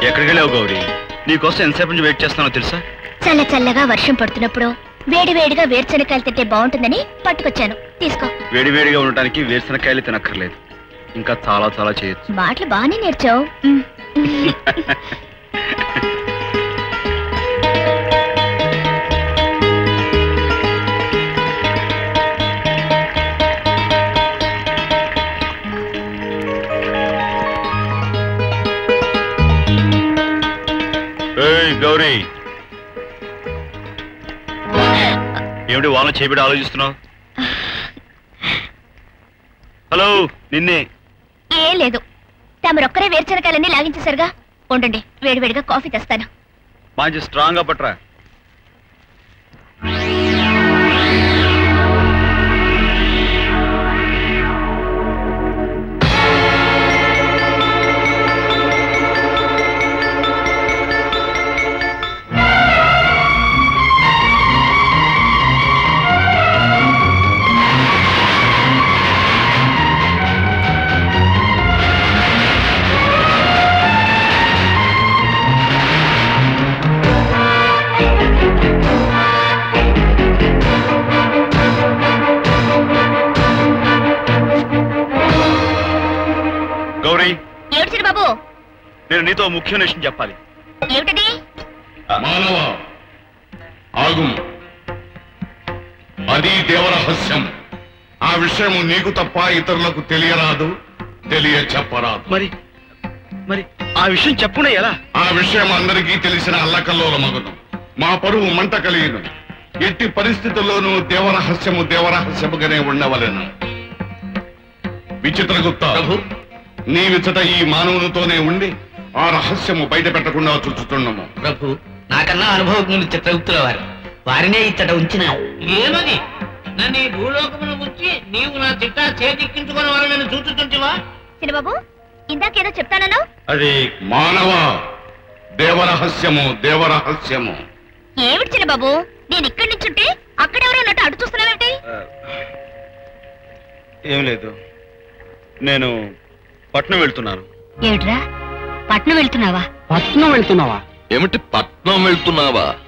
ఎక్కడికి వెళ్ళావు గౌరీ? నీకోసం ఎంతసేపు నుంచి వెయిట్ చేస్తానో తెలుసా? చల్ల చల్లగా వర్షం పడుతున్నప్పుడు వేడి వేడిగా వేరుశనకాయలు తింటే బాగుంటుందని పట్టుకొచ్చాను, తీసుకో. వేడి వేడిగా ఉండటానికి వేరుశనకాయలు తినక్కర్లేదు, ఇంకా చాలా చాలా చేయొచ్చు. మాటలు బాగానే నేర్చావు. గౌరీ, ఏమిటి వాళ్ళని చేపిడి ఆలోచిస్తున్నావు? హలో, నిన్నే. ఏం లేదు, తమరొక్కరే వేరుశనకాయలన్నీ లాగించేసరిగా. ఉండండి, వేడివేడిగా కాఫీ తెస్తాను. మంచి స్ట్రాంగ్ గా పట్రా. ఏమిటి బాబు? నేను నీతో ముఖ్యమైన విషయం చెప్పాలి. ఏమిటది? మానవ ఆగు, అది దేవరహస్యం. ఆ విషయం నీకు తప్ప ఇతరులకు తెలియరాదు, చెప్పరాదు. మరి మరి ఆ విషయం చెప్పునే ఎలా? ఆ విషయం అందరికీ తెలిసిన అల్లకల్లోల మగదు, మా పరువు మంట కలిగిన. ఎట్టి పరిస్థితుల్లోనూ దేవరహస్యముగానే ఉండవలేను. విచిత్రగుప్త, నీ విచట ఈ మానవునితోనే ఉండి ఆ రహస్యము బయట పెట్టకుండా చూస్తున్నాము. ప్రభు, నాకన్నా అనుభవజ్ఞులు చిత్రగుప్తుల వారినే ఇచ్చట ఉంచిన. ఏమది? నన్ను ఈ భూలోకమును గుర్చి నీవు నా చిట్టా చేతిక్కించుకున్న వారు నన్ను చూచుతుంటివా? చిన్నబాబు, ఇందాకేదో చెప్తానన్నావు. అది మానవ దేవరహస్యము. ఏమిటి చిన్నబాబు, నేను ఇక్కడి నుంచుంటే అక్కడెవరో ఉన్నట్టు అటు చూస్తున్నావేమిటి? ఏం లేదు, నేను పట్నం వెళ్తున్నాను. ఏమిట్రా, పట్నం వెళ్తున్నావా? ఏమిటి పట్నం వెళ్తున్నావా?